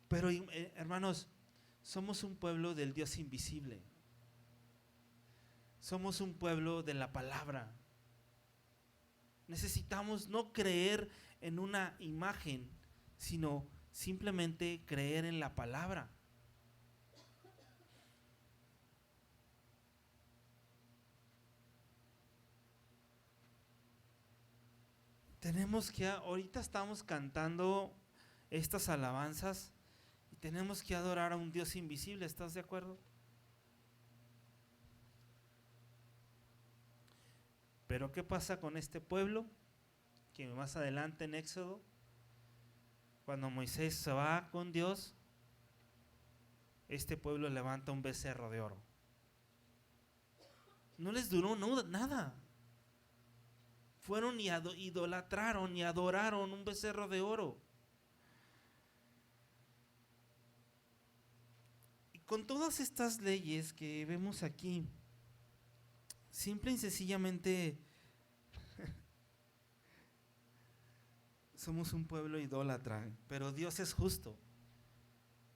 Pero hermanos, somos un pueblo del Dios invisible. Somos un pueblo de la palabra. Necesitamos no creer en una imagen, sino simplemente creer en la palabra. Tenemos que, ahorita estamos cantando estas alabanzas y tenemos que adorar a un Dios invisible, ¿estás de acuerdo? Pero ¿qué pasa con este pueblo? Que más adelante en Éxodo, cuando Moisés se va con Dios, este pueblo levanta un becerro de oro. No les duró nada. Fueron y idolatraron y adoraron un becerro de oro. Y con todas estas leyes que vemos aquí, simple y sencillamente somos un pueblo idólatra, pero Dios es justo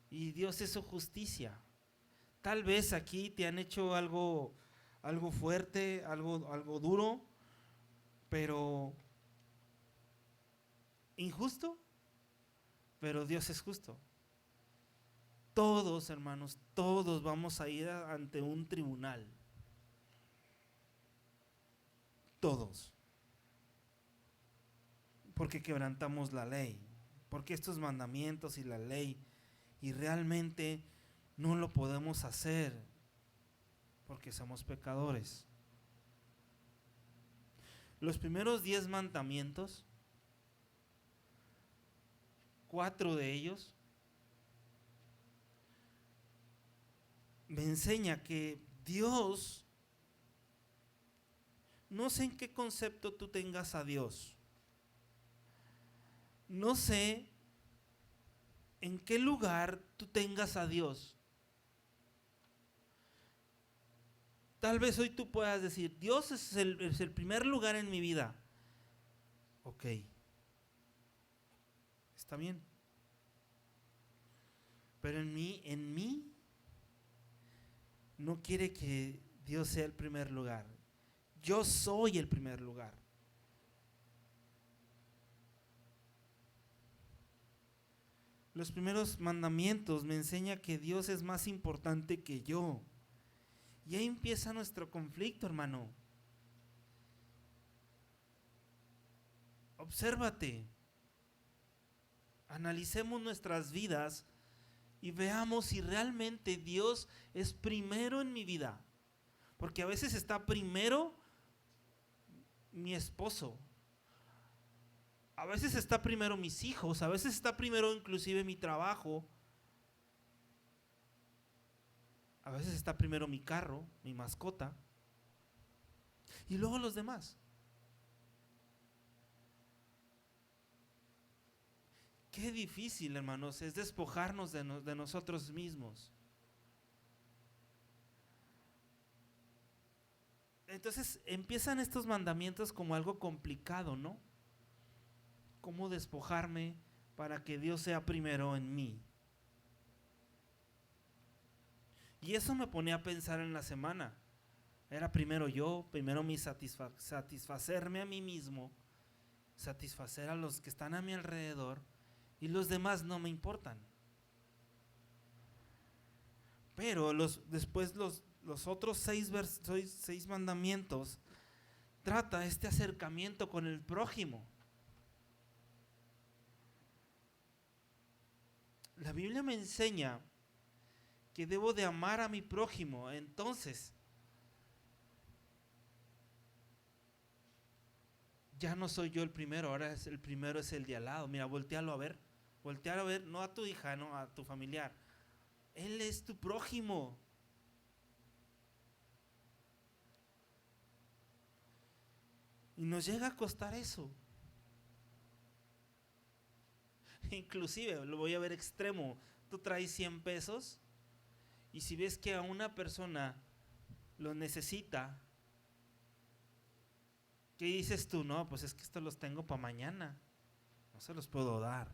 y Dios es su justicia. Tal vez aquí te han hecho algo fuerte, algo duro, pero injusto, pero Dios es justo. Todos, hermanos, todos vamos a ir ante un tribunal. Todos. Porque quebrantamos la ley, porque estos mandamientos y la ley, y realmente no lo podemos hacer, porque somos pecadores. Los primeros 10 mandamientos, 4 de ellos, me enseña que Dios, no sé en qué concepto tú tengas a Dios, no sé en qué lugar tú tengas a Dios. Tal vez hoy tú puedas decir, Dios es el primer lugar en mi vida. Ok, está bien. Pero en mí no quiere que Dios sea el primer lugar. Yo soy el primer lugar. Los primeros mandamientos me enseñan que Dios es más importante que yo. Y ahí empieza nuestro conflicto, hermano. Obsérvate. Analicemos nuestras vidas y veamos si realmente Dios es primero en mi vida. Porque a veces está primero mi esposo. A veces está primero mis hijos. A veces está primero inclusive mi trabajo. A veces está primero mi carro, mi mascota. Y luego los demás. Qué difícil, hermanos, es despojarnos de nosotros mismos. Entonces empiezan estos mandamientos como algo complicado, ¿no? ¿Cómo despojarme para que Dios sea primero en mí? Y eso me ponía a pensar en la semana. Era primero yo, primero mi satisfacerme a mí mismo, satisfacer a los que están a mi alrededor, y los demás no me importan. Pero después los otros 6 mandamientos trata este acercamiento con el prójimo. La Biblia me enseña que debo de amar a mi prójimo. Entonces, ya no soy yo el primero, ahora el primero es el de al lado. Mira, voltealo a ver, no a tu hija, no a tu familiar. Él es tu prójimo. Y nos llega a costar eso. Inclusive, lo voy a ver extremo. Tú traes 100 pesos y si ves que a una persona lo necesita, ¿qué dices tú? No, pues es que estos los tengo para mañana. No se los puedo dar.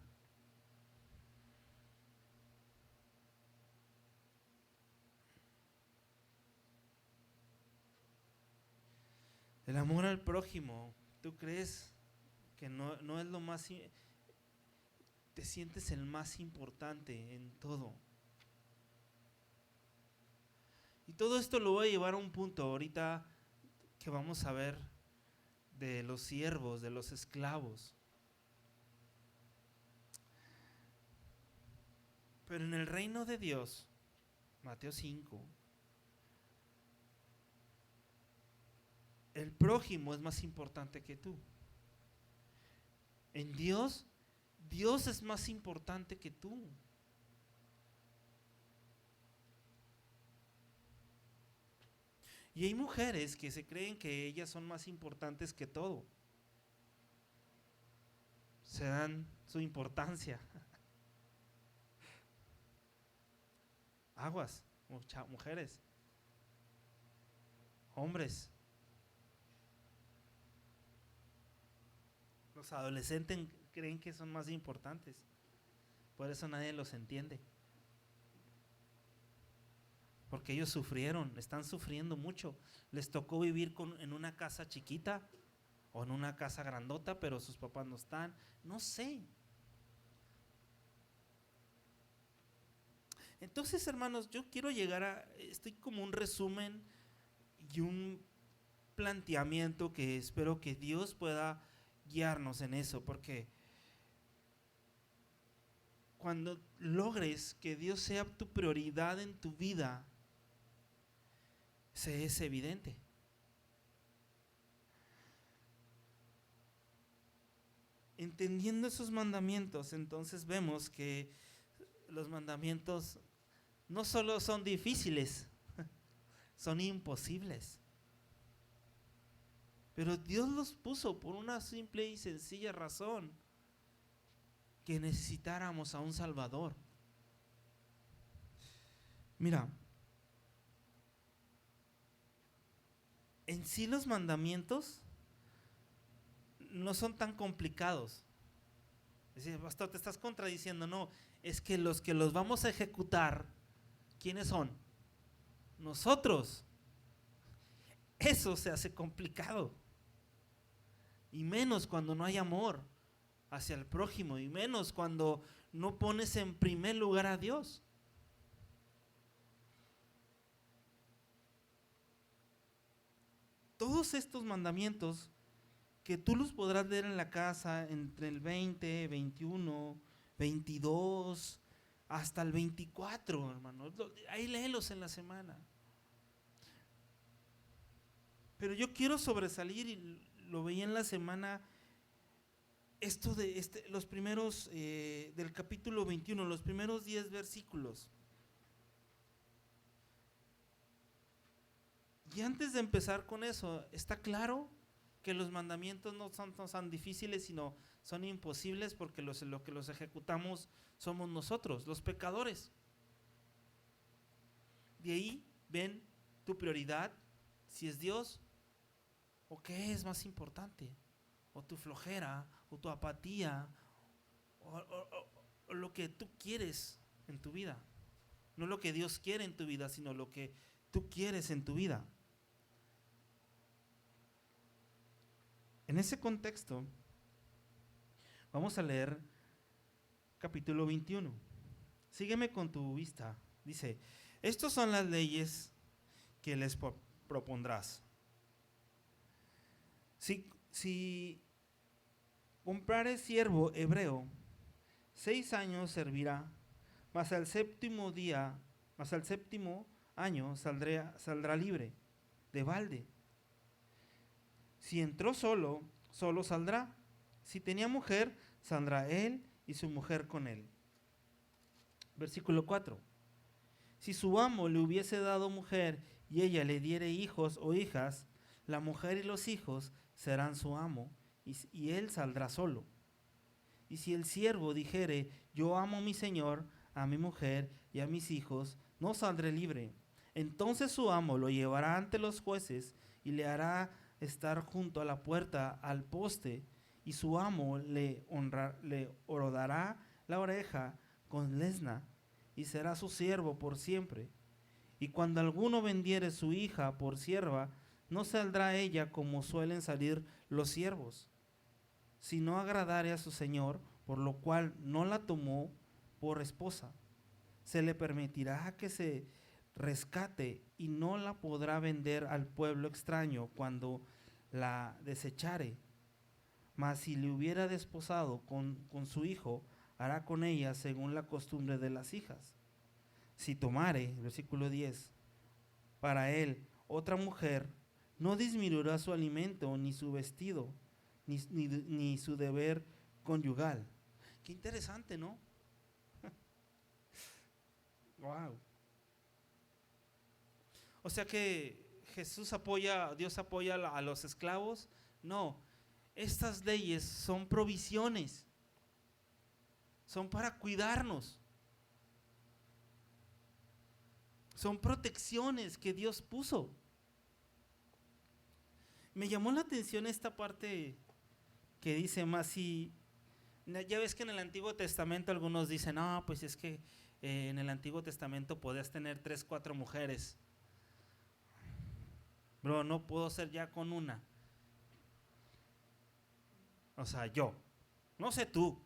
El amor al prójimo, ¿tú crees que no es lo más, te sientes el más importante en todo? Y todo esto lo voy a llevar a un punto ahorita que vamos a ver de los siervos, de los esclavos. Pero en el reino de Dios, Mateo 5, el prójimo es más importante que tú. En Dios, Dios es más importante que tú. Y hay mujeres que se creen que ellas son más importantes que todo. Se dan su importancia. Aguas, mujeres, hombres. Los adolescentes creen que son más importantes. Por eso nadie los entiende. Porque ellos sufrieron, están sufriendo mucho. Les tocó vivir en una casa chiquita o en una casa grandota, pero sus papás no están. No sé. Entonces, hermanos, yo quiero llegar estoy como un resumen y un planteamiento que espero que Dios pueda guiarnos en eso, porque cuando logres que Dios sea tu prioridad en tu vida, se es evidente. Entendiendo esos mandamientos, entonces vemos que los mandamientos no solo son difíciles, son imposibles. Pero Dios los puso por una simple y sencilla razón: que necesitáramos a un Salvador. Mira, en sí los mandamientos no son tan complicados. Es decir, pastor, te estás contradiciendo. No, es que los vamos a ejecutar, ¿quiénes son? Nosotros. Eso se hace complicado. Y menos cuando no hay amor hacia el prójimo, y menos cuando no pones en primer lugar a Dios. Todos estos mandamientos que tú los podrás leer en la casa entre el 20, 21, 22 hasta el 24, hermano. Ahí léelos en la semana. Pero yo quiero sobresalir, y lo veía en la semana, esto de los primeros del capítulo 21, los primeros 10 versículos. Y antes de empezar con eso, está claro que los mandamientos no son tan difíciles, sino son imposibles, porque lo que los ejecutamos somos nosotros, los pecadores. De ahí ven tu prioridad, si es Dios o qué es más importante, o tu flojera, o tu apatía, o lo que tú quieres en tu vida. No lo que Dios quiere en tu vida, sino lo que tú quieres en tu vida. En ese contexto, vamos a leer capítulo 21. Sígueme con tu vista. Dice: estas son las leyes que les propondrás. Si comprare siervo hebreo, 6 años servirá, mas al séptimo año saldrá libre, de balde. Si entró solo saldrá. Si tenía mujer, saldrá él y su mujer con él. Versículo 4. Si su amo le hubiese dado mujer y ella le diere hijos o hijas, la mujer y los hijos serán su amo, y él saldrá solo. Y si el siervo dijere: yo amo a mi señor, a mi mujer y a mis hijos, no saldré libre. Entonces su amo lo llevará ante los jueces y le hará estar junto a la puerta al poste, y su amo le hordará la oreja con lesna, y será su siervo por siempre. Y cuando alguno vendiere su hija por sierva, no saldrá ella como suelen salir los siervos, si no agradare a su señor, por lo cual no la tomó por esposa. Se le permitirá que se rescate y no la podrá vender al pueblo extraño cuando la desechare. Mas si le hubiera desposado con su hijo, hará con ella según la costumbre de las hijas. Si tomare, versículo 10, para él otra mujer, no disminuirá su alimento, ni su vestido, ni su deber conyugal. Qué interesante, ¿no? Wow. O sea que Dios apoya a los esclavos. No, estas leyes son provisiones, son para cuidarnos, son protecciones que Dios puso. Me llamó la atención esta parte que dice más si, ya ves que en el Antiguo Testamento algunos dicen, no, pues es que en el Antiguo Testamento podías tener 3, 4 mujeres. Bro, no puedo ser ya con una. O sea, yo, no sé tú,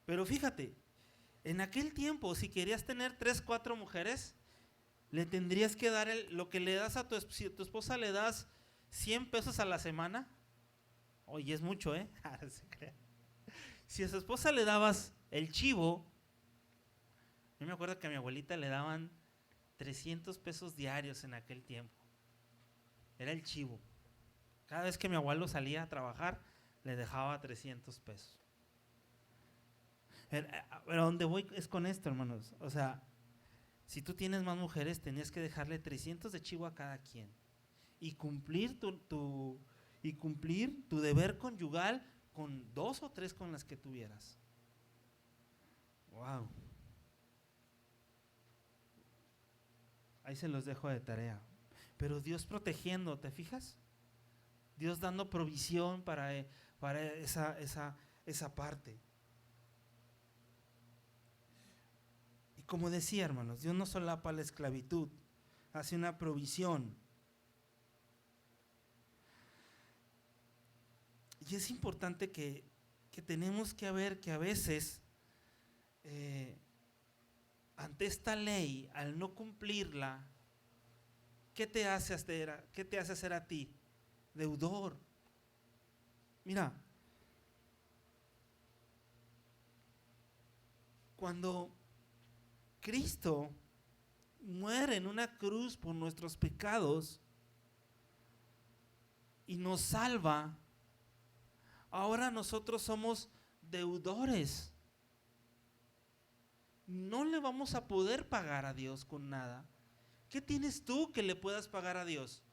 pero fíjate, en aquel tiempo si querías tener 3, 4 mujeres, le tendrías que dar lo que le das a si a tu esposa le das 100 pesos a la semana. Oye, es mucho, ¿eh? Si a su esposa le dabas el chivo, yo me acuerdo que a mi abuelita le daban 300 pesos diarios en aquel tiempo. Era el chivo. Cada vez que mi abuelo salía a trabajar, le dejaba 300 pesos. Pero ¿dónde voy es con esto, hermanos? O sea, si tú tienes más mujeres, tenías que dejarle 300 de chivo a cada quien. Y cumplir tu deber conyugal con 2 o 3 con las que tuvieras. Wow. Ahí se los dejo de tarea. Pero Dios protegiendo, ¿te fijas? Dios dando provisión para esa parte. Y como decía, hermanos, Dios no solapa la esclavitud, hace una provisión. Y es importante que tenemos que ver que a veces ante esta ley, al no cumplirla, ¿qué te hace hacer a ti? Deudor. Mira, cuando Cristo muere en una cruz por nuestros pecados y nos salva, ahora nosotros somos deudores. No le vamos a poder pagar a Dios con nada. ¿Qué tienes tú que le puedas pagar a Dios?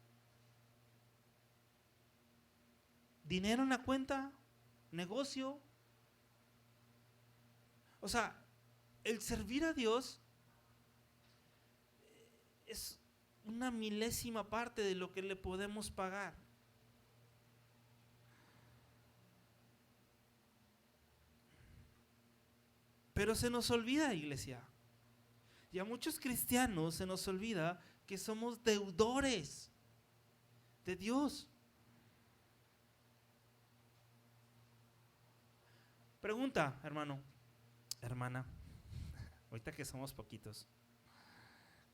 ¿Dinero en la cuenta? ¿Negocio? O sea, el servir a Dios es una milésima parte de lo que le podemos pagar. Pero se nos olvida, iglesia. Y a muchos cristianos se nos olvida que somos deudores de Dios. Pregunta, hermano, hermana, ahorita que somos poquitos,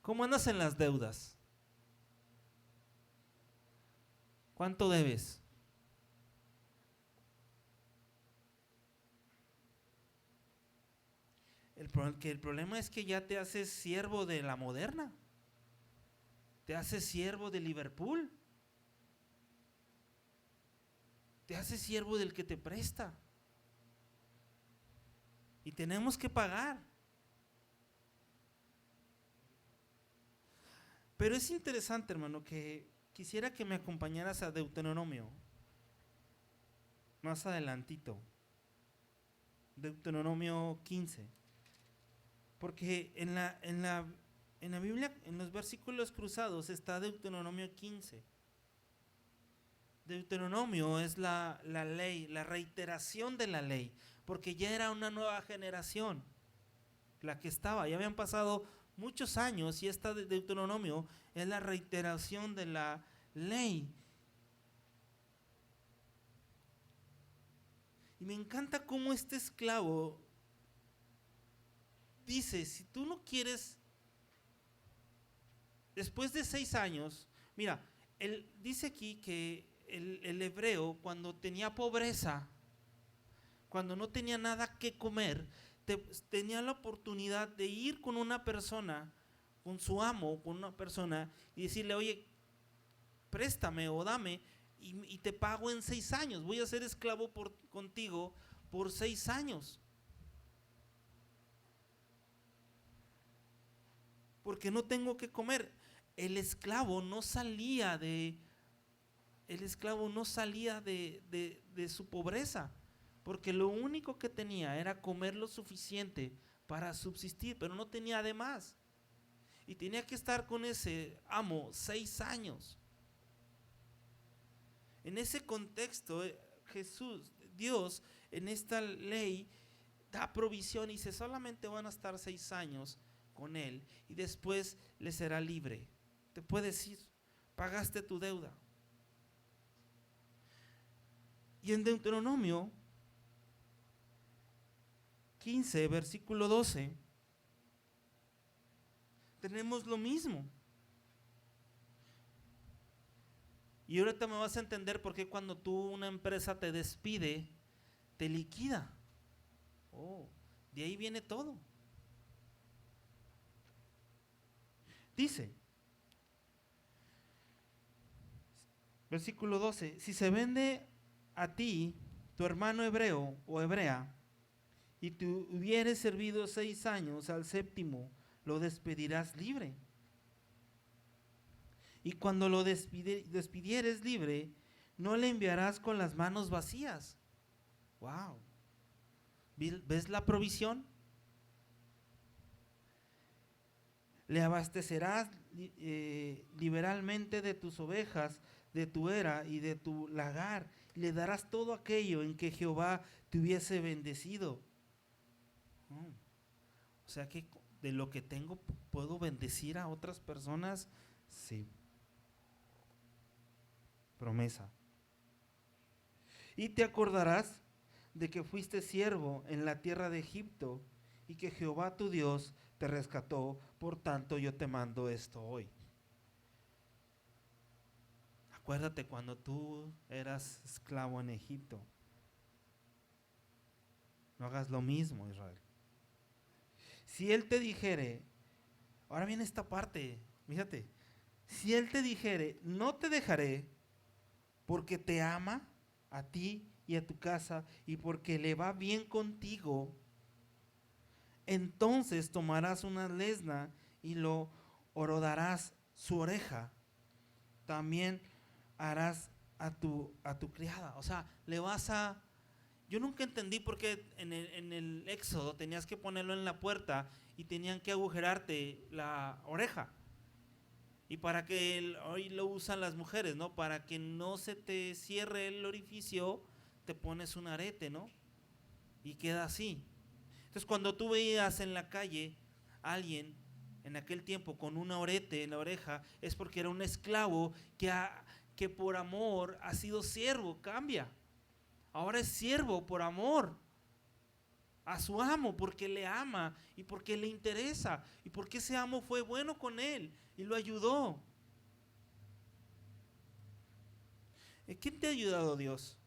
¿cómo andas en las deudas? ¿Cuánto debes? El problema es que ya te haces siervo de la Moderna, te haces siervo de Liverpool, te haces siervo del que te presta. Y tenemos que pagar. Pero es interesante, hermano, que quisiera que me acompañaras a Deuteronomio. Más adelantito. Deuteronomio 15. Porque en la Biblia, en los versículos cruzados, está Deuteronomio 15. Deuteronomio es la ley, la reiteración de la ley, porque ya era una nueva generación la que estaba, ya habían pasado muchos años y esta Deuteronomio es la reiteración de la ley. Y me encanta cómo este esclavo dice, si tú no quieres, después de 6 años, mira, él dice aquí que el hebreo cuando tenía pobreza, cuando no tenía nada que comer, tenía la oportunidad de ir con una persona, con su amo, con una persona y decirle, oye, préstame o dame y te pago en 6 años, voy a ser esclavo contigo por 6 años. Porque no tengo que comer. El esclavo no salía de su pobreza, porque lo único que tenía era comer lo suficiente para subsistir, pero no tenía de más. Y tenía que estar con ese amo 6 años. En ese contexto, Dios, en esta ley, da provisión y dice, solamente van a estar 6 años con él y después le será libre. Te puedes ir, pagaste tu deuda. Y en Deuteronomio 15, versículo 12, tenemos lo mismo. Y ahorita me vas a entender por qué cuando una empresa te despide, te liquida. Oh, de ahí viene todo. Dice, versículo 12, si se vende a ti tu hermano hebreo o hebrea, y tú hubieres servido 6 años, al 7º lo despedirás libre. Y cuando lo despidieres libre, no le enviarás con las manos vacías. Wow. ¿Ves la provisión? Le abastecerás liberalmente de tus ovejas, de tu era y de tu lagar. Le darás todo aquello en que Jehová te hubiese bendecido. O sea que de lo que tengo puedo bendecir a otras personas. Sí. Promesa. Y te acordarás de que fuiste siervo en la tierra de Egipto y que Jehová tu Dios te rescató, por tanto yo te mando esto hoy. Acuérdate cuando tú eras esclavo en Egipto. No hagas lo mismo, Israel. Si él te dijere, ahora viene esta parte, fíjate, si él te dijere, no te dejaré, porque te ama a ti y a tu casa y porque le va bien contigo, entonces tomarás una lesna y lo horodarás su oreja. También harás a tu criada. O sea, le vas a... Yo nunca entendí por qué en el Éxodo tenías que ponerlo en la puerta y tenían que agujerarte la oreja. Y para que hoy lo usan las mujeres, ¿no? Para que no se te cierre el orificio, te pones un arete, ¿no? Y queda así. Entonces, cuando tú veías en la calle a alguien en aquel tiempo con un arete en la oreja, es porque era un esclavo que por amor ha sido siervo, cambia. Ahora es siervo por amor a su amo, porque le ama y porque le interesa y porque ese amo fue bueno con él y lo ayudó. ¿Quién te ha ayudado, Dios?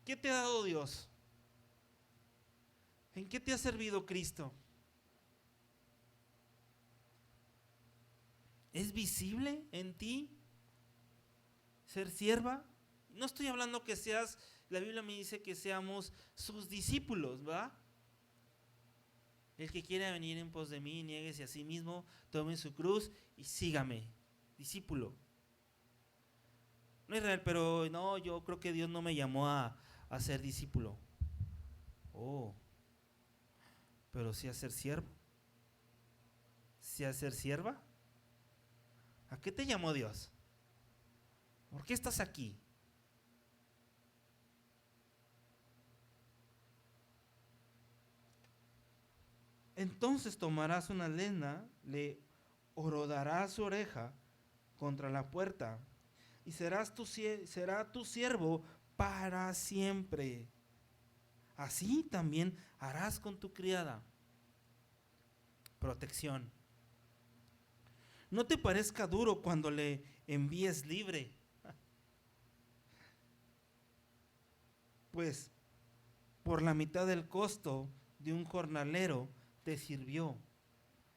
¿Qué te ha dado Dios? ¿En qué te ha servido Cristo? ¿Es visible en ti ser sierva? No estoy hablando que seas, la Biblia me dice que seamos sus discípulos, ¿va? El que quiera venir en pos de mí, niéguese a sí mismo, tome su cruz y sígame, discípulo. No, Israel, pero no, yo creo que Dios no me llamó a ser discípulo. Oh, pero sí a ser siervo. ¿Sí a ser sierva? ¿A qué te llamó Dios? ¿Por qué estás aquí? Entonces tomarás una lesna, le horodarás su oreja contra la puerta, y será tu siervo para siempre. Así también harás con tu criada. Protección. No te parezca duro cuando le envíes libre, pues por la mitad del costo de un jornalero te sirvió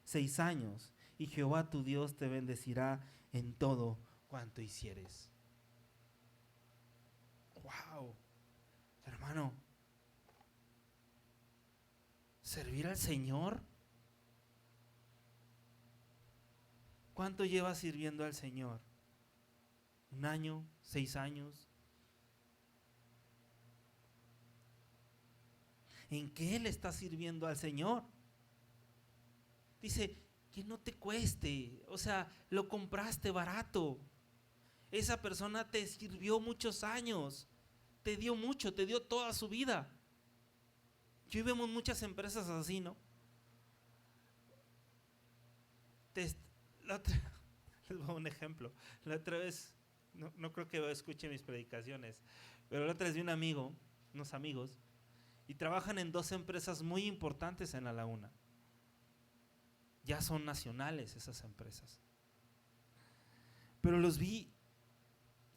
6 años, y Jehová tu Dios te bendecirá en todo cuanto hicieres. ¡Wow! Hermano, servir al Señor. ¿Cuánto llevas sirviendo al Señor? ¿1 año? ¿6 años? ¿En qué le estás sirviendo al Señor? Dice, que no te cueste, o sea, lo compraste barato. Esa persona te sirvió muchos años, te dio mucho, te dio toda su vida. Yo vemos muchas empresas así, ¿no? Les voy a dar un ejemplo. La otra vez, no creo que escuche mis predicaciones, pero la otra vez vi unos amigos, y trabajan en 2 empresas muy importantes en La Laguna. Ya son nacionales esas empresas. Pero los vi,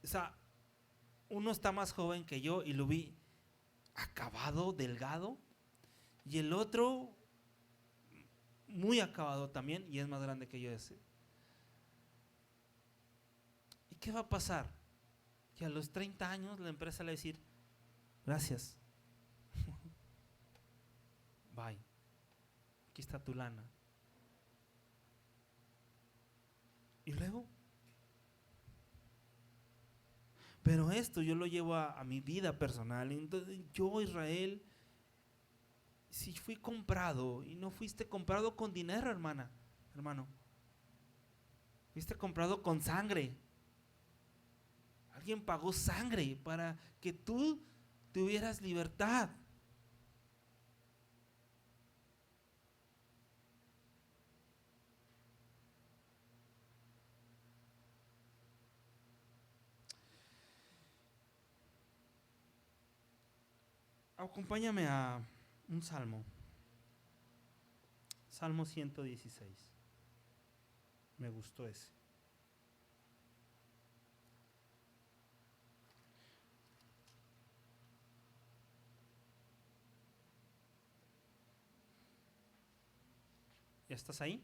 o sea, uno está más joven que yo y lo vi acabado, delgado, y el otro muy acabado también y es más grande que yo ese. ¿Y qué va a pasar? Que a los 30 años la empresa le va a decir, gracias, bye, aquí está tu lana. Y luego, pero esto yo lo llevo a mi vida personal. Entonces, yo, Israel, si fui comprado, y no fuiste comprado con dinero, hermano, fuiste comprado con sangre. Alguien pagó sangre para que tú tuvieras libertad. Acompáñame a un salmo. Salmo 116. Me gustó ese. ¿Ya estás ahí?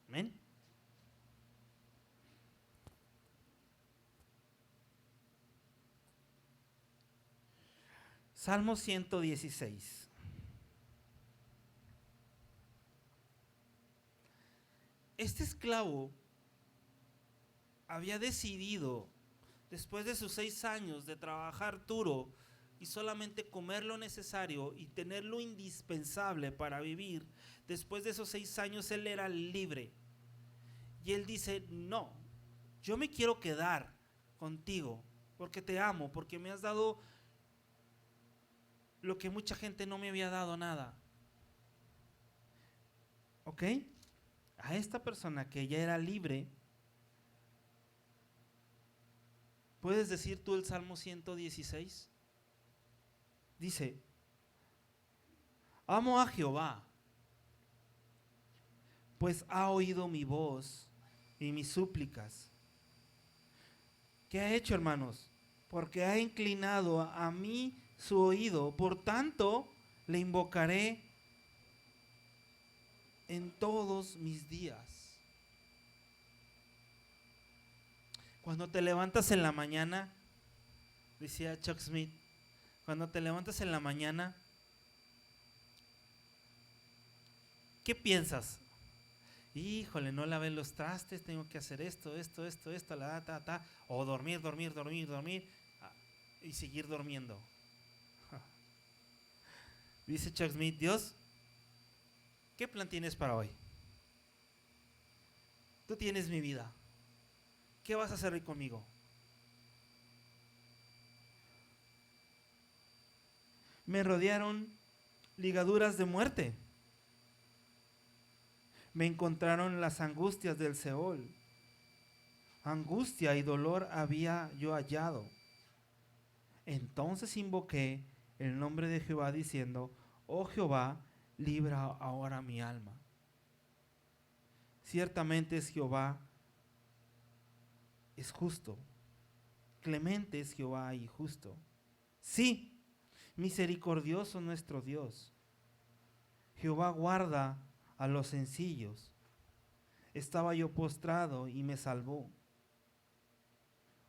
Amén. Salmo 116. Este esclavo había decidido, después de sus 6 años de trabajar duro y solamente comer lo necesario y tener lo indispensable para vivir, después de esos 6 años él era libre. Y él dice, no, yo me quiero quedar contigo porque te amo, porque me has dado lo que mucha gente no me había dado nada. ¿Ok? A esta persona que ya era libre, ¿puedes decir tú el Salmo 116? Dice, amo a Jehová, pues ha oído mi voz y mis súplicas. ¿Qué ha hecho, hermanos? Porque ha inclinado a mí su oído, por tanto le invocaré en todos mis días. Cuando te levantas en la mañana, decía Chuck Smith, cuando te levantas en la mañana, ¿qué piensas? Híjole, no lavé los trastes, tengo que hacer esto, o dormir, y seguir durmiendo. Dice Chuck Smith, Dios, ¿qué plan tienes para hoy? Tú tienes mi vida. ¿Qué vas a hacer hoy conmigo? Me rodearon ligaduras de muerte. Me encontraron las angustias del Seol. angustia y dolor había yo hallado. Entonces invoqué el nombre de Jehová diciendo: oh Jehová, libra ahora mi alma. Ciertamente es Jehová, es justo. Clemente es Jehová y justo. Sí, misericordioso nuestro Dios. Jehová guarda a los sencillos. Estaba yo postrado y me salvó.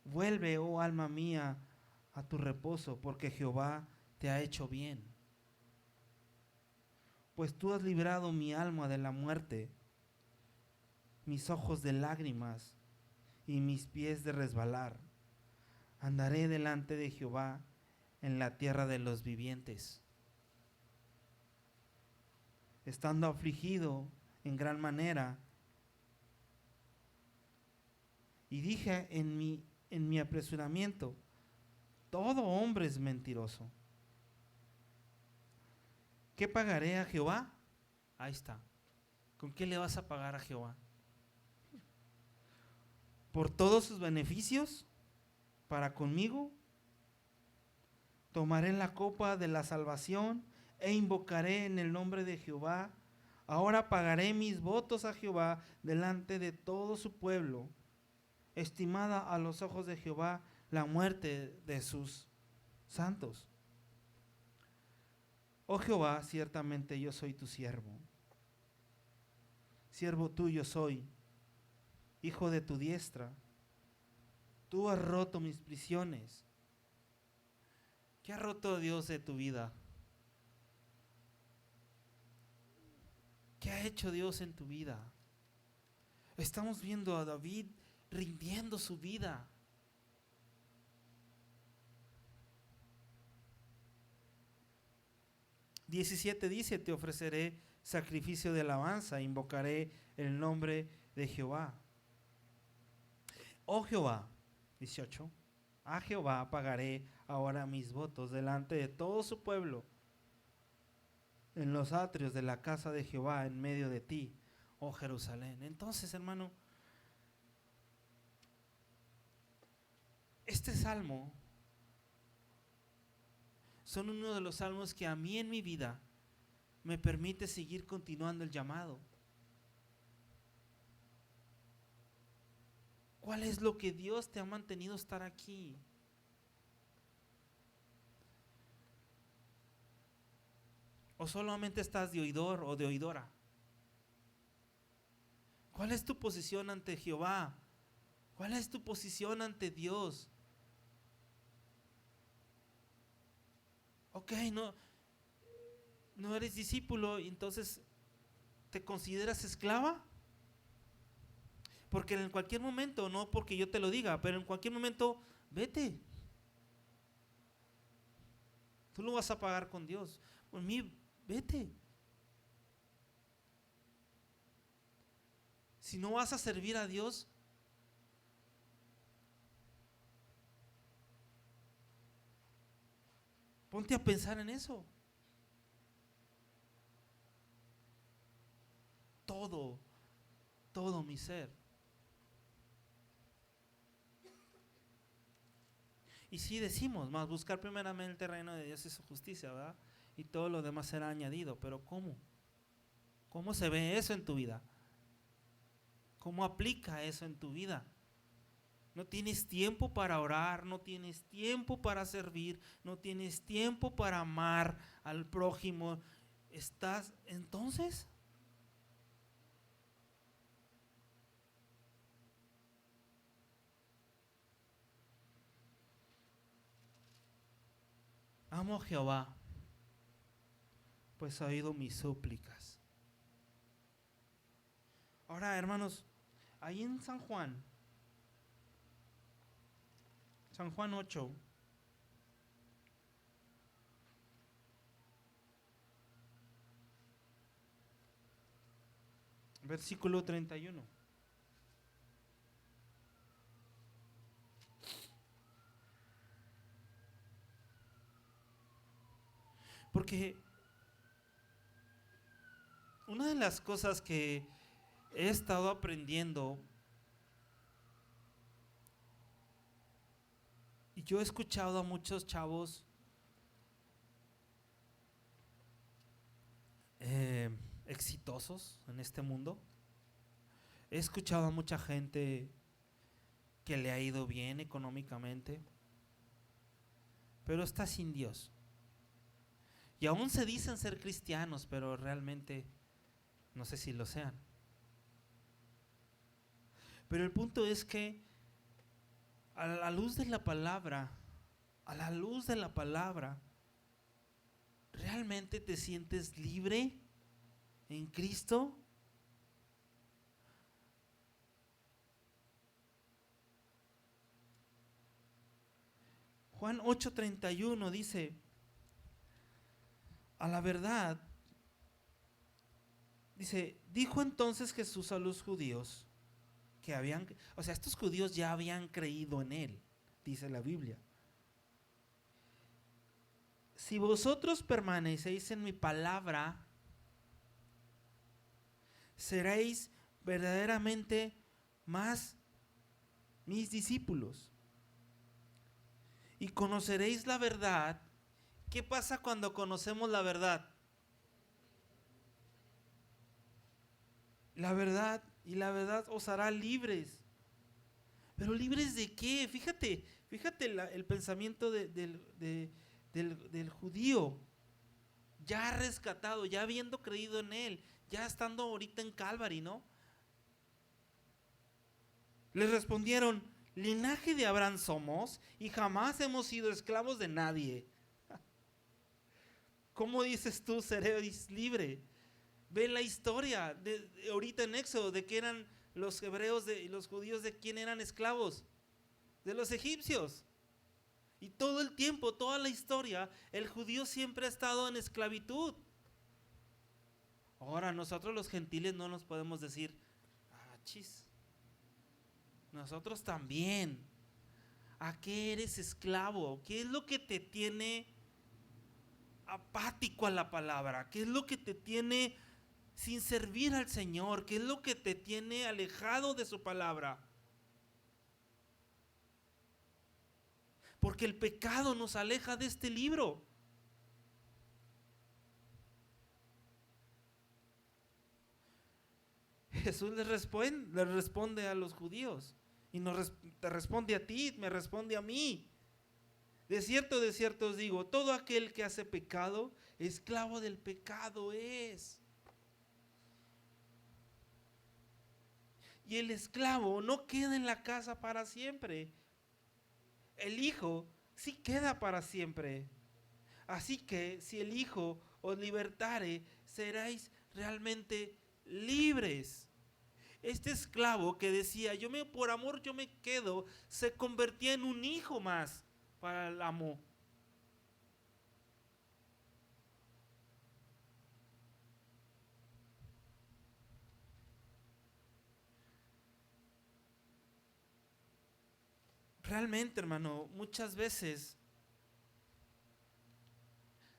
Vuelve, oh alma mía, a tu reposo, porque Jehová te ha hecho bien. Pues tú has librado mi alma de la muerte, mis ojos de lágrimas y mis pies de resbalar. Andaré delante de Jehová en la tierra de los vivientes. Estando afligido en gran manera, y dije en mi apresuramiento: todo hombre es mentiroso. ¿Qué pagaré a Jehová? Ahí está. ¿Con qué le vas a pagar a Jehová? ¿Por todos sus beneficios para conmigo? Tomaré la copa de la salvación e invocaré en el nombre de Jehová. Ahora pagaré mis votos a Jehová delante de todo su pueblo. Estimada a los ojos de Jehová la muerte de sus santos. Oh Jehová, ciertamente yo soy tu siervo. Siervo tuyo soy, hijo de tu diestra. Tú has roto mis prisiones. ¿Qué ha roto Dios de tu vida? ¿Qué ha hecho Dios en tu vida? Estamos viendo a David rindiendo su vida. (17) dice: te ofreceré sacrificio de alabanza, invocaré el nombre de Jehová. Oh Jehová, 18, a Jehová pagaré ahora mis votos delante de todo su pueblo, en los atrios de la casa de Jehová, en medio de ti, oh Jerusalén. Entonces, hermano, este salmo son uno de los salmos que a mí en mi vida me permite seguir continuando el llamado. ¿Cuál es lo que Dios te ha mantenido estar aquí? ¿O solamente estás de oidor o de oidora? ¿Cuál es tu posición ante Jehová? ¿Cuál es tu posición ante Dios? Ok, no eres discípulo, entonces ¿te consideras esclava? Porque en cualquier momento, no porque yo te lo diga, pero en cualquier momento, vete. Tú lo vas a pagar con Dios. Por mí, vete. Si no vas a servir a Dios, ponte a pensar en eso. Todo mi ser. Y sí decimos, más buscar primeramente el reino de Dios y su justicia, ¿verdad? Y todo lo demás será añadido. Pero ¿cómo? ¿Cómo se ve eso en tu vida? ¿Cómo aplica eso en tu vida? No tienes tiempo para orar, no tienes tiempo para servir, no tienes tiempo para amar al prójimo. Entonces, amo a Jehová, pues ha oído mis súplicas. Ahora, hermanos, ahí en San Juan 8, versículo 31. Porque una de las cosas que he estado aprendiendo yo he escuchado a muchos chavos exitosos en este mundo. He escuchado a mucha gente que le ha ido bien económicamente, pero está sin Dios. Y aún se dicen ser cristianos, pero realmente no sé si lo sean. Pero el punto es que a la luz de la palabra, ¿realmente te sientes libre en Cristo? Juan 8:31 dice, a la verdad, dice, dijo entonces Jesús a los judíos que estos judíos ya habían creído en él, dice la Biblia. Si vosotros permanecéis en mi palabra, seréis verdaderamente más mis discípulos y conoceréis la verdad. ¿Qué pasa cuando conocemos la verdad? La verdad os hará libres. ¿Pero libres de qué? Fíjate el pensamiento del judío, ya rescatado, ya habiendo creído en él, ya estando ahorita en Calvary, ¿no? Les respondieron, linaje de Abraham somos y jamás hemos sido esclavos de nadie. ¿Cómo dices tú seréis libre? Ve la historia de ahorita en Éxodo, de que eran los hebreos y los judíos, de quién eran esclavos, de los egipcios. Y todo el tiempo, toda la historia, el judío siempre ha estado en esclavitud. Ahora nosotros los gentiles no nos podemos decir, chis, nosotros también. ¿A qué eres esclavo? ¿Qué es lo que te tiene apático a la palabra? ¿Qué es lo que te tiene sin servir al Señor? ¿Qué es lo que te tiene alejado de su palabra? Porque el pecado nos aleja de este libro. Jesús les responde a los judíos y te responde a ti, me responde a mí. De cierto os digo, todo aquel que hace pecado, esclavo del pecado es. Y el esclavo no queda en la casa para siempre. El Hijo sí queda para siempre. Así que si el Hijo os libertare, seréis realmente libres. Este esclavo que decía, por amor yo me quedo, se convertía en un hijo más para el amo. Realmente, hermano, muchas veces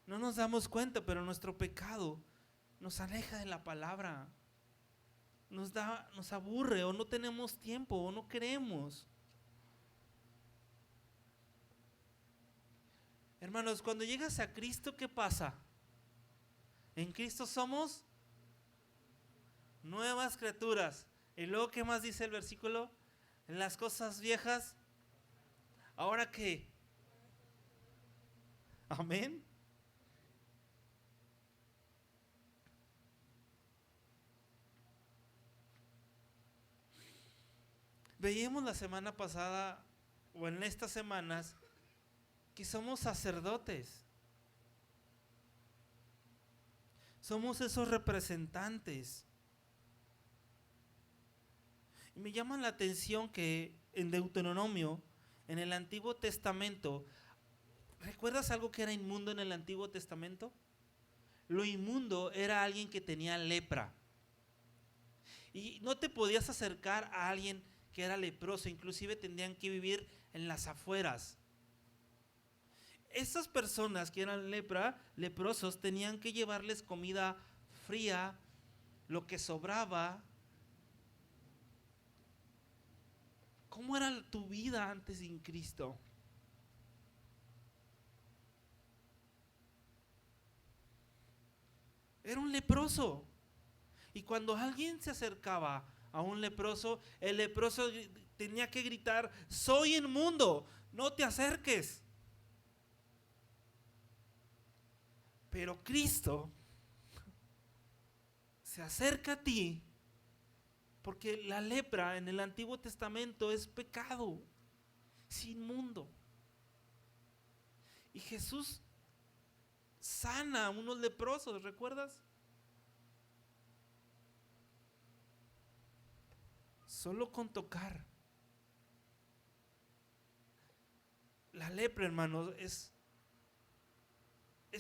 no nos damos cuenta, pero nuestro pecado nos aleja de la palabra. Nos aburre, o no tenemos tiempo, o no queremos. Hermanos, cuando llegas a Cristo, ¿qué pasa? En Cristo somos nuevas criaturas. Y luego, ¿qué más dice el versículo? En las cosas viejas, ¿ahora qué? Amén. Veíamos la semana pasada, o en estas semanas, que somos sacerdotes. Somos esos representantes. Y me llama la atención que en Deuteronomio, en el Antiguo Testamento, ¿recuerdas algo que era inmundo en el Antiguo Testamento? Lo inmundo era alguien que tenía lepra. Y no te podías acercar a alguien que era leproso, inclusive tendrían que vivir en las afueras. Esas personas que eran leprosos, tenían que llevarles comida fría, lo que sobraba. ¿Cómo era tu vida antes sin Cristo? Era un leproso. Y cuando alguien se acercaba a un leproso, el leproso tenía que gritar: soy inmundo, no te acerques. Pero Cristo se acerca a ti porque la lepra en el Antiguo Testamento es pecado, es inmundo. Y Jesús sana a unos leprosos, ¿recuerdas? Solo con tocar. La lepra, hermanos, es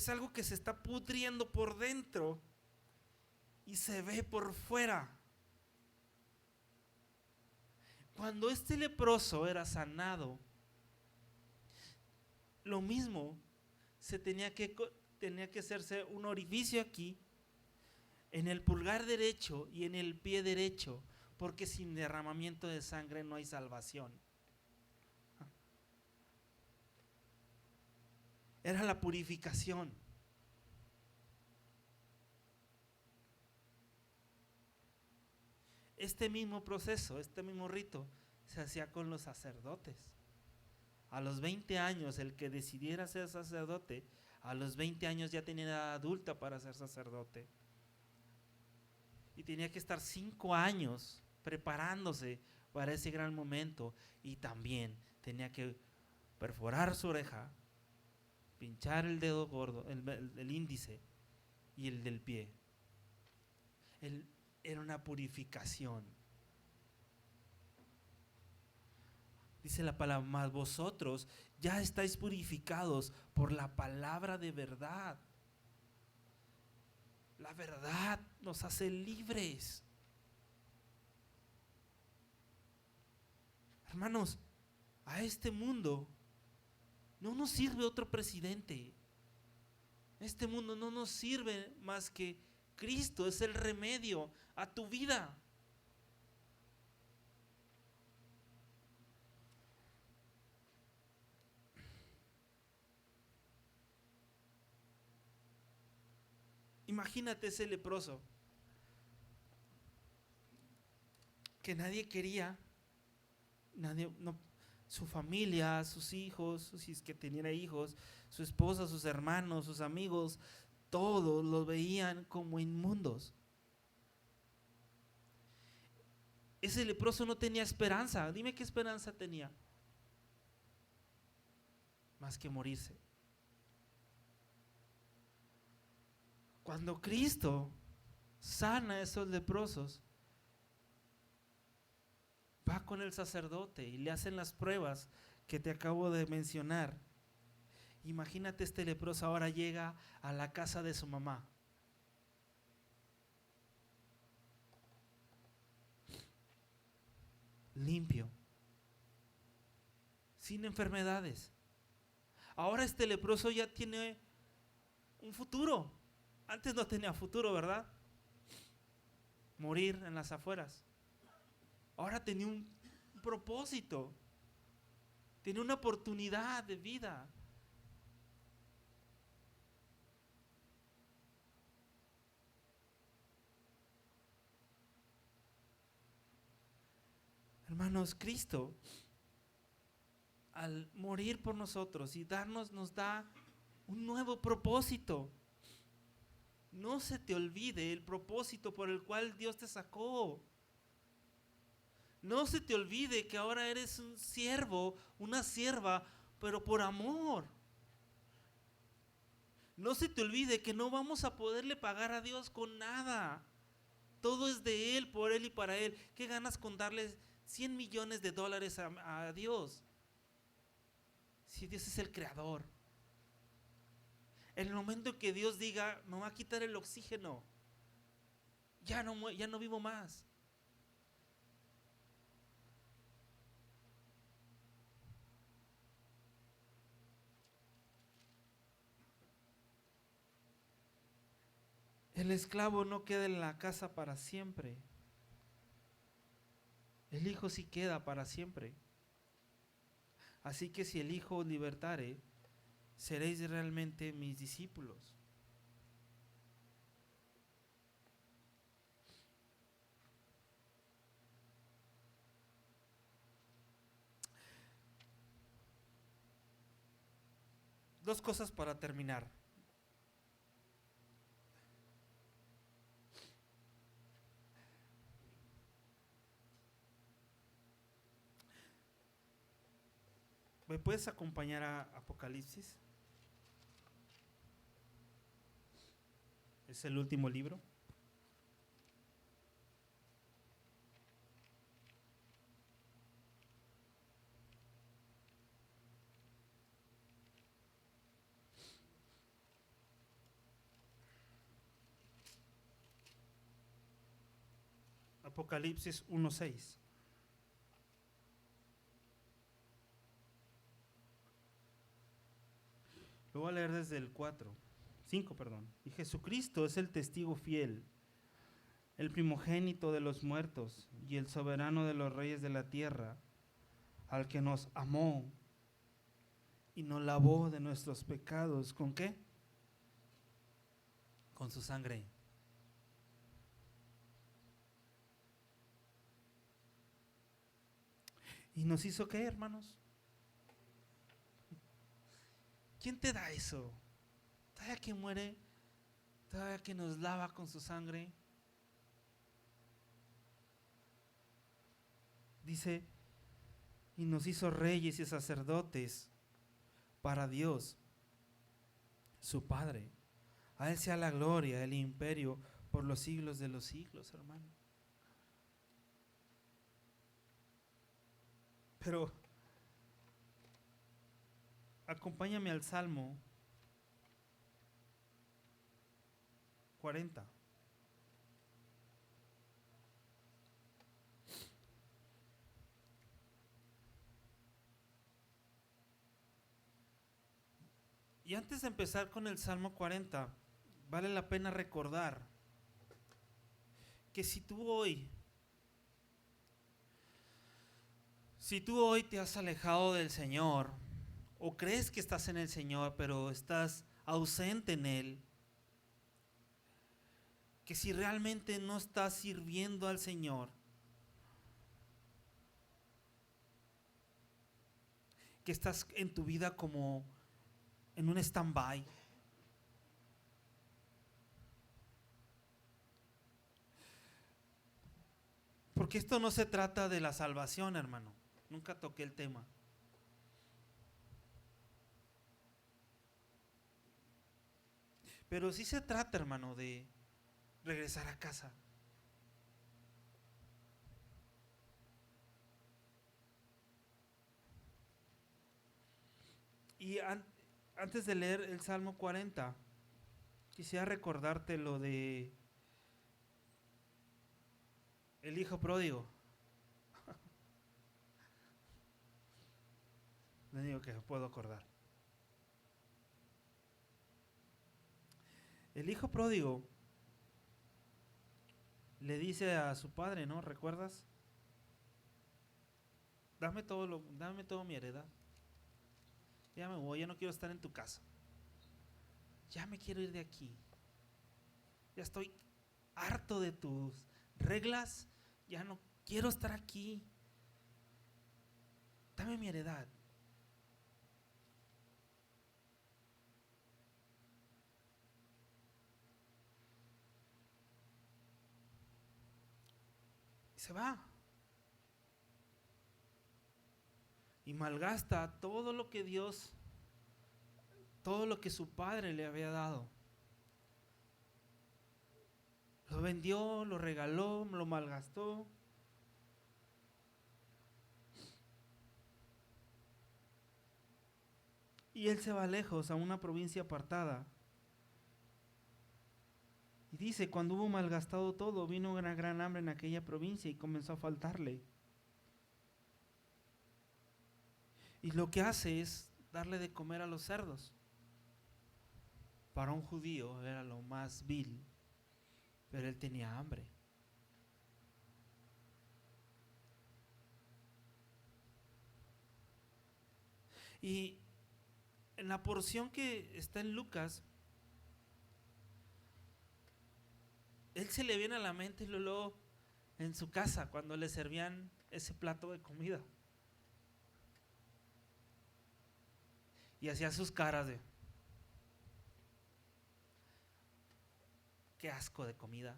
algo que se está pudriendo por dentro y se ve por fuera. Cuando este leproso era sanado, lo mismo, tenía que hacerse un orificio aquí, en el pulgar derecho y en el pie derecho, porque sin derramamiento de sangre no hay salvación. Era la purificación. Este mismo proceso, este mismo rito, se hacía con los sacerdotes. A los 20 años, el que decidiera ser sacerdote, a los 20 años ya tenía edad adulta para ser sacerdote. Y tenía que estar 5 años preparándose para ese gran momento. Y también tenía que perforar su oreja, pinchar el dedo gordo, el índice y el del pie. Era una purificación. Dice la palabra: mas vosotros ya estáis purificados por la palabra de verdad. La verdad nos hace libres. Hermanos, a este mundo no nos sirve otro presidente. Este mundo no nos sirve más que Cristo. Es el remedio a tu vida. Imagínate ese leproso que nadie quería, su familia, sus hijos, si es que tenía hijos, su esposa, sus hermanos, sus amigos, todos los veían como inmundos. Ese leproso no tenía esperanza. Dime qué esperanza tenía, más que morirse. Cuando Cristo sana a esos leprosos, va con el sacerdote y le hacen las pruebas que te acabo de mencionar. Imagínate, este leproso ahora llega a la casa de su mamá. Limpio, sin enfermedades. Ahora este leproso ya tiene un futuro. Antes no tenía futuro, ¿verdad? Morir en las afueras. Ahora tenía un propósito. Tenía una oportunidad de vida. Hermanos, Cristo, al morir por nosotros y nos da un nuevo propósito. No se te olvide el propósito por el cual Dios te sacó. No se te olvide que ahora eres un siervo, una sierva, pero por amor. No se te olvide que no vamos a poderle pagar a Dios con nada. Todo es de Él, por Él y para Él. ¿Qué ganas con darles 100 millones de dólares a Dios? Si Dios es el creador. En el momento que Dios diga: me va a quitar el oxígeno, ya no vivo más. El esclavo no queda en la casa para siempre. El Hijo sí queda para siempre. Así que si el Hijo os libertare, seréis realmente mis discípulos. Dos cosas para terminar. ¿Me puedes acompañar a Apocalipsis? Es el último libro. Apocalipsis 1:6. Lo voy a leer desde el 5, perdón. Y Jesucristo es el testigo fiel, el primogénito de los muertos y el soberano de los reyes de la tierra, al que nos amó y nos lavó de nuestros pecados. ¿Con qué? Con su sangre. ¿Y nos hizo qué, hermanos? ¿Quién te da eso? Todavía que muere, todavía que nos lava con su sangre. Dice, y nos hizo reyes y sacerdotes para Dios, su Padre. A Él sea la gloria, el imperio por los siglos de los siglos, hermano. Pero acompáñame al Salmo 40. Y antes de empezar con el Salmo 40, vale la pena recordar que si tú hoy te has alejado del Señor, o crees que estás en el Señor, pero estás ausente en Él, que si realmente no estás sirviendo al Señor, que estás en tu vida como en un stand-by, porque esto no se trata de la salvación, hermano. Nunca toqué el tema. Pero sí se trata, hermano, de regresar a casa. Y antes de leer el Salmo 40, quisiera recordarte lo de el hijo pródigo. Le digo que puedo acordar. El hijo pródigo le dice a su padre, ¿no? ¿Recuerdas? Dame toda mi heredad. Ya me voy, ya no quiero estar en tu casa. Ya me quiero ir de aquí. Ya estoy harto de tus reglas. Ya no quiero estar aquí. Dame mi heredad. Y se va. Y malgasta todo lo que su padre le había dado. Lo vendió, lo regaló, lo malgastó. Y él se va lejos, a una provincia apartada. Y dice, cuando hubo malgastado todo, vino una gran hambre en aquella provincia y comenzó a faltarle. Y lo que hace es darle de comer a los cerdos. Para un judío era lo más vil, pero él tenía hambre. Y en la porción que está en Lucas, él se le viene a la mente y luego en su casa cuando le servían ese plato de comida. Y hacía sus caras de qué asco de comida.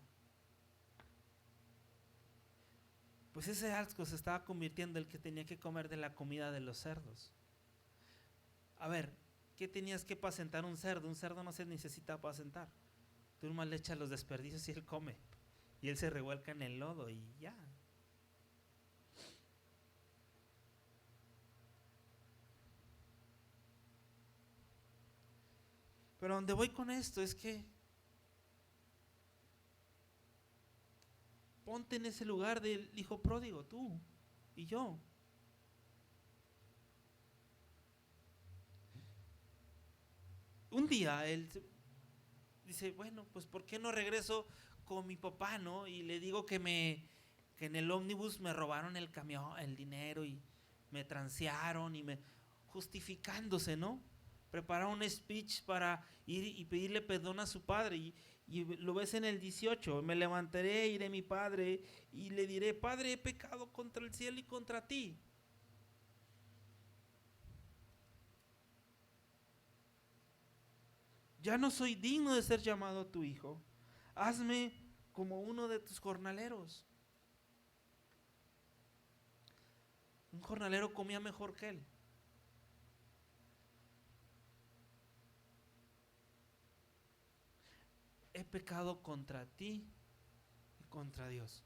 Pues ese asco se estaba convirtiendo en el que tenía que comer de la comida de los cerdos. A ver, ¿qué tenías que apacentar un cerdo? Un cerdo no se necesita apacentar. Tú nomás le echas los desperdicios y él come. Y él se revuelca en el lodo y ya. Pero donde voy con esto es que ponte en ese lugar del hijo pródigo, tú y yo. Un día él dice, bueno, pues ¿por qué no regreso con mi papá, no? Y le digo que en el ómnibus me robaron el camión, el dinero y me transearon y me justificándose, ¿no? Prepararon un speech para ir y pedirle perdón a su padre y lo ves en el 18, me levantaré, iré a mi padre y le diré, Padre, he pecado contra el cielo y contra ti. Ya no soy digno de ser llamado tu hijo. Hazme como uno de tus jornaleros. Un jornalero comía mejor que él. He pecado contra ti y contra Dios.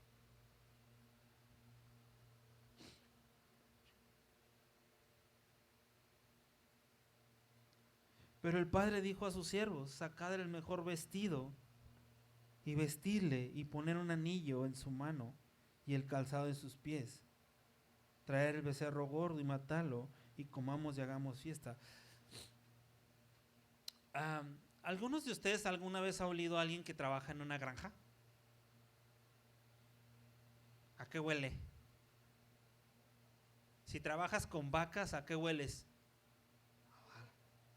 Pero el padre dijo a sus siervos, sacad el mejor vestido y vestirle y poner un anillo en su mano y el calzado en sus pies. Traer el becerro gordo y matarlo y comamos y hagamos fiesta. ¿Algunos de ustedes alguna vez ha olido a alguien que trabaja en una granja? ¿A qué huele? Si trabajas con vacas, ¿a qué hueles?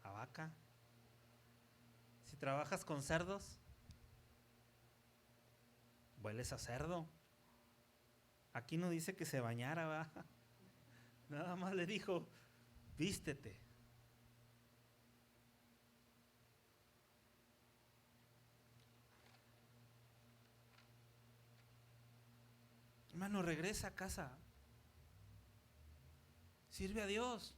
A vaca. Si trabajas con cerdos, hueles a cerdo. Aquí no dice que se bañara, ¿va? Nada más le dijo, vístete. Hermano, regresa a casa. Sirve a Dios.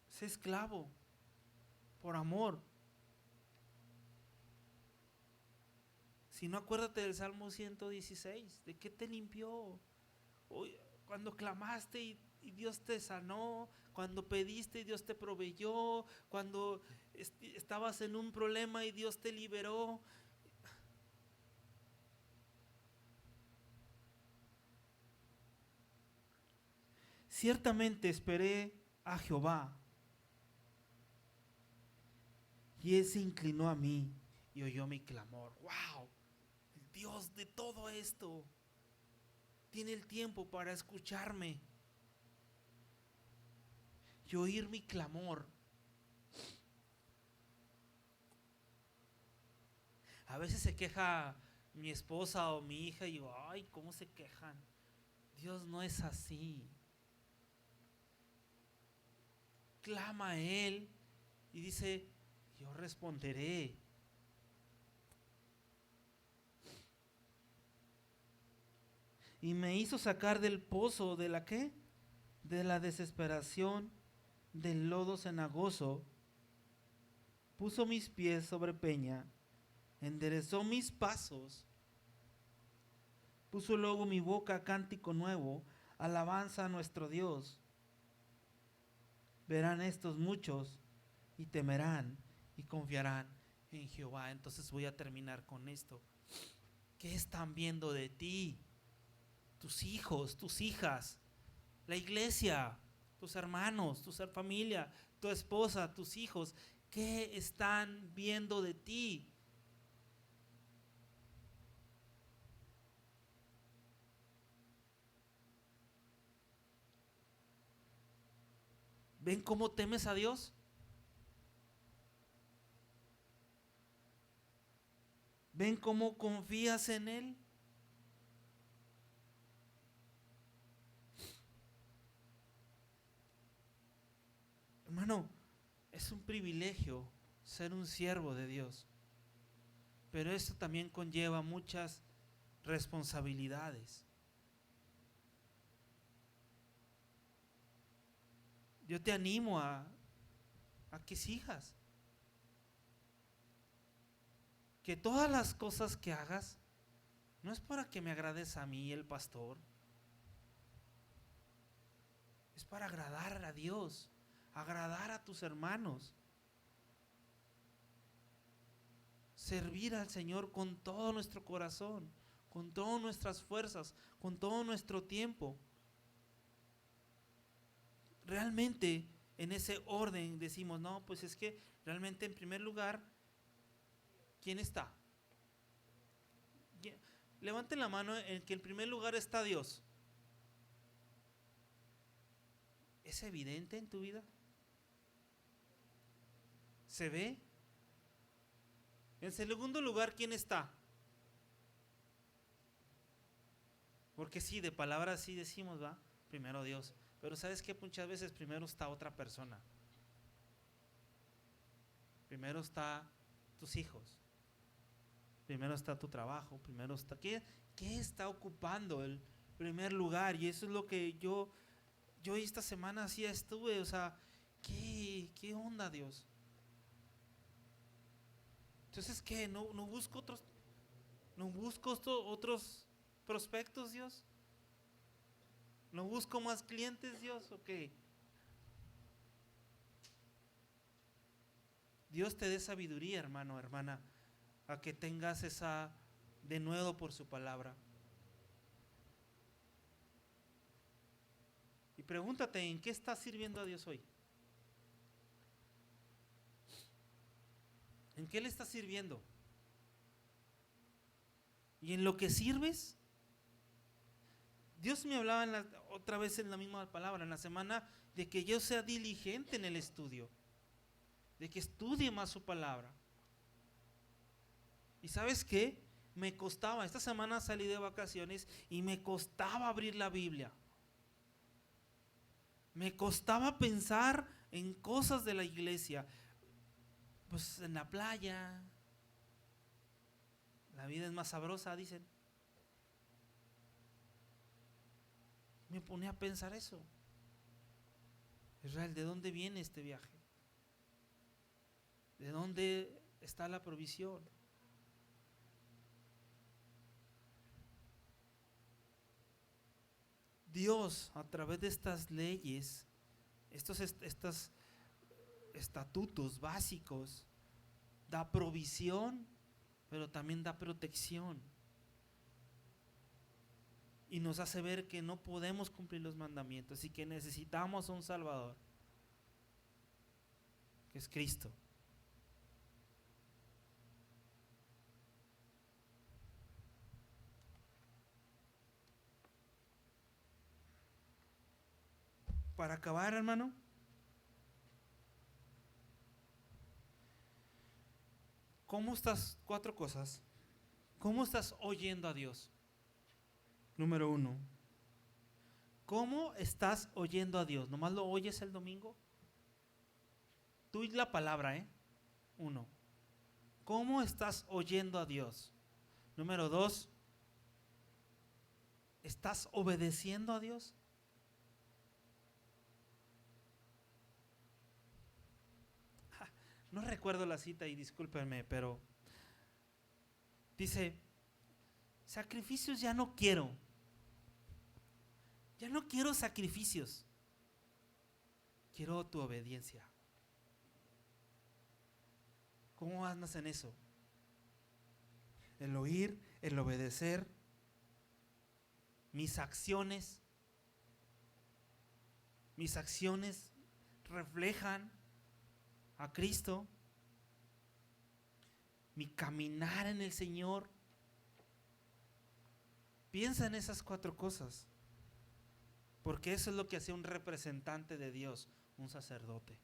Sé esclavo por amor. Si no, acuérdate del Salmo 116. ¿De qué te limpió? Hoy, cuando clamaste y Dios te sanó, cuando pediste y Dios te proveyó, cuando estabas en un problema y Dios te liberó. Ciertamente esperé a Jehová y Él se inclinó a mí y oyó mi clamor. ¡Wow! El Dios de todo esto tiene el tiempo para escucharme y oír mi clamor. A veces se queja mi esposa o mi hija y digo, ay, ¿cómo se quejan? Dios no es así. Clama a Él y dice, yo responderé. Y me hizo sacar del pozo de la ¿qué? De la desesperación, del lodo cenagoso. Puso mis pies sobre peña, enderezó mis pasos. Puso luego mi boca a cántico nuevo, alabanza a nuestro Dios. Verán estos muchos y temerán y confiarán en Jehová. Entonces voy a terminar con esto. ¿Qué están viendo de ti? Tus hijos, tus hijas, la iglesia, tus hermanos, tu familia, tu esposa, tus hijos. ¿Qué están viendo de ti? ¿Ven cómo temes a Dios? ¿Ven cómo confías en Él? Hermano, es un privilegio ser un siervo de Dios, pero esto también conlleva muchas responsabilidades. Yo te animo a que sigas, que todas las cosas que hagas no es para que me agrades a mí, el pastor, es para agradar a Dios, agradar a tus hermanos, servir al Señor con todo nuestro corazón, con todas nuestras fuerzas, con todo nuestro tiempo. Realmente en ese orden decimos, no, pues es que realmente en primer lugar, ¿quién está? Levanten la mano en que en primer lugar está Dios. ¿Es evidente en tu vida? ¿Se ve? En segundo lugar, ¿quién está? Porque sí, de palabras sí decimos, ¿va? Primero Dios. Pero ¿sabes qué? Muchas veces primero está otra persona. Primero está tus hijos. Primero está tu trabajo. Primero está... ¿Qué está ocupando el primer lugar? Y eso es lo que yo esta semana así estuve. O sea, ¿qué onda, Dios? Entonces, ¿qué? ¿No busco otros prospectos, Dios? ¿No busco más clientes, Dios? ¿O qué? Dios te dé sabiduría, hermano, hermana, a que tengas esa de nuevo por su palabra. Y pregúntate, ¿en qué estás sirviendo a Dios hoy? ¿En qué le estás sirviendo? ¿Y en lo que sirves? Dios me hablaba otra vez en la misma palabra, en la semana, de que yo sea diligente en el estudio, de que estudie más su palabra. ¿Y sabes qué? Me costaba, esta semana salí de vacaciones y me costaba abrir la Biblia. Me costaba pensar en cosas de la iglesia. Pues en la playa, la vida es más sabrosa, dicen. Me ponía a pensar eso. Israel, ¿de dónde viene este viaje? ¿De dónde está la provisión? Dios, a través de estas leyes, estos estatutos básicos, da provisión, pero también da protección. Y nos hace ver que no podemos cumplir los mandamientos y que necesitamos un Salvador, que es Cristo. Para acabar, hermano, ¿cómo estás? 4 cosas. ¿Cómo estás oyendo a Dios? Número 1. ¿Cómo estás oyendo a Dios? ¿Nomás lo oyes el domingo? Tú y la palabra, 1. ¿Cómo estás oyendo a Dios? Número 2. ¿Estás obedeciendo a Dios? No recuerdo la cita y discúlpenme, pero dice, sacrificios ya no quiero. Ya no quiero sacrificios. Quiero tu obediencia. ¿Cómo andas en eso? El oír, el obedecer, mis acciones reflejan a Cristo. Mi caminar en el Señor. Piensa en esas 4 cosas, porque eso es lo que hace un representante de Dios, un sacerdote.